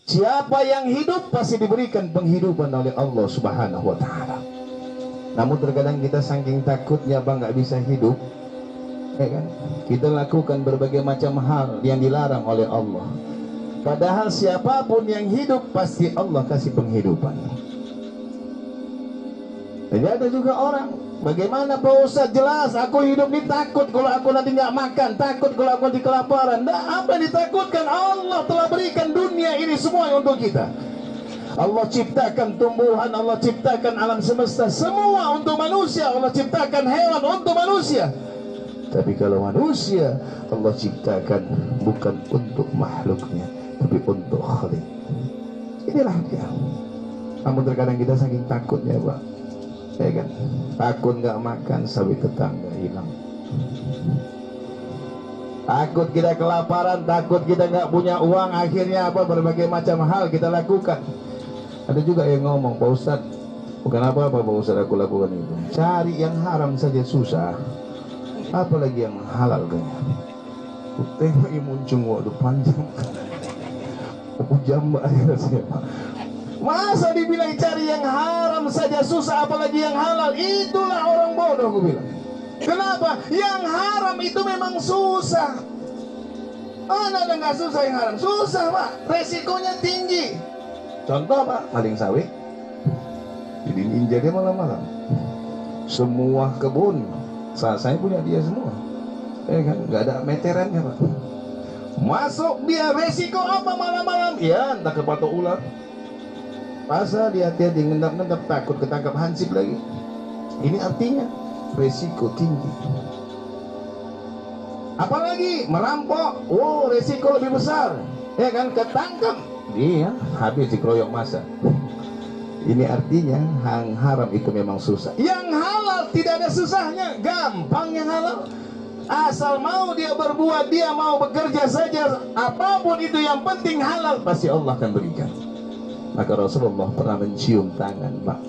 Siapa yang hidup pasti diberikan penghidupan oleh Allah Subhanahu wa Ta'ala. Namun terkadang kita saking takutnya bang nggak bisa hidup, ya kan? Kita lakukan berbagai macam hal yang dilarang oleh Allah. Padahal siapapun yang hidup pasti Allah kasih penghidupan. Jadi ada juga orang, bagaimana Pak Ustaz, jelas aku hidup ini takut kalau aku nanti nggak makan, takut kalau aku nanti kelaparan. Nah, apa yang ditakutkan? Allah telah berikan dunia ini semua untuk kita. Allah ciptakan tumbuhan, Allah ciptakan alam semesta semua untuk manusia, Allah ciptakan hewan untuk manusia. Tapi kalau manusia Allah ciptakan bukan untuk makhluknya, tapi untuk khalik. Inilah dia. Namun terkadang kita saking takutnya Pak, ya kan, takut nggak makan sawit tetangga hilang, takut kita kelaparan, takut kita nggak punya uang, akhirnya apa, berbagai macam hal kita lakukan. Ada juga yang ngomong, Pak Ustaz, bukan apa-apa Pak Ustaz aku lakukan itu, cari yang haram saja susah, apalagi yang halal kayaknya. Tengok muncung waktu panjang jambak siapa. Masa dibilang cari yang haram saja susah, apalagi yang halal? Itulah orang bodoh, aku bilang. Kenapa? Yang haram itu memang susah. Mana ada nggak susah yang haram? Susah Pak, resikonya tinggi. Contoh Pak, maling sawit, jadi ninja dia malam-malam. Semua kebun saya punya dia semua, ya kan? Nggak ada meterannya Pak. Masuk dia, resiko apa malam-malam? Ya entah kepatok ular. Masa dia hati-hati ngendap-ngendap, takut ketangkap hansip lagi. Ini artinya resiko tinggi. Apalagi merampok, oh resiko lebih besar, ya kan? Ketangkap, iya habis dikeroyok masa. Ini artinya yang haram itu memang susah. Yang halal tidak ada susahnya, gampang yang halal. Asal mau dia berbuat, dia mau bekerja saja, apapun itu yang penting halal, pasti Allah akan berikan. Maka Rasulullah pernah mencium tangan Pak,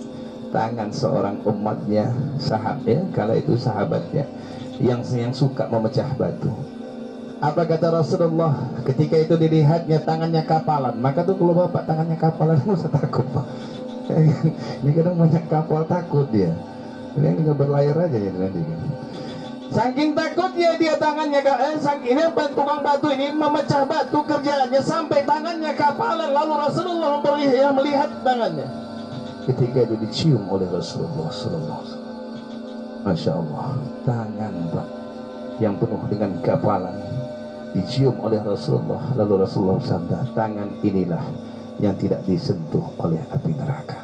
tangan seorang umatnya, sahabatnya, kala itu sahabatnya yang suka memecah batu. Apa kata Rasulullah ketika itu dilihatnya tangannya kapalan? Maka tuh kalau bapak tangannya kapalan nggak usah takut Pak. Ini kadang banyak kapal takut dia. Ini nggak berlayar aja ya nanti. Saking takutnya dia tangannya, ini tukang batu ini memecah batu kerjaannya sampai tangannya kapalan. Lalu Rasulullah melihat tangannya. Ketika itu dicium oleh Rasulullah Sallallahu Alaihi Wasallam, Masya Allah, tangan Pak yang penuh dengan kapalan dicium oleh Rasulullah. Lalu Rasulullah bersabda, tangan inilah yang tidak disentuh oleh api neraka.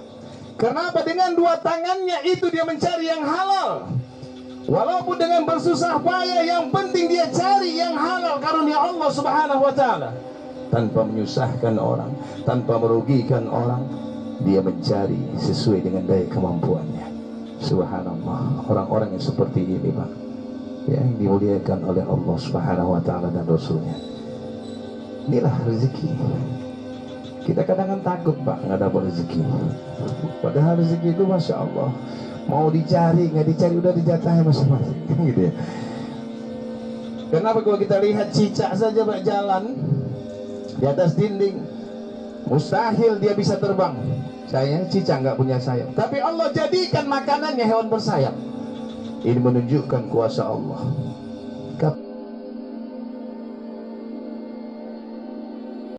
Kenapa? Dengan dua tangannya itu dia mencari yang halal. Walaupun dengan bersusah payah, yang penting dia cari yang halal karunia Allah Subhanahu wa Ta'ala. Tanpa menyusahkan orang, tanpa merugikan orang, dia mencari sesuai dengan daya kemampuannya. Subhanallah, orang-orang yang seperti ini Pak, ya, yang dimuliakan oleh Allah Subhanahu wa Ta'ala dan Rasulnya. Inilah rezeki. Kita kadang-kadang takut Pak nggak dapat rezeki, padahal rezeki itu Masya Allah, mau dicari nggak dicari udah dijatahi masing-masing gitu ya. Kenapa kalau kita lihat cicak saja Pak jalan di atas dinding, mustahil dia bisa terbang. Sayang cicak nggak punya sayap, tapi Allah jadikan makanannya hewan bersayap. Ini menunjukkan kuasa Allah.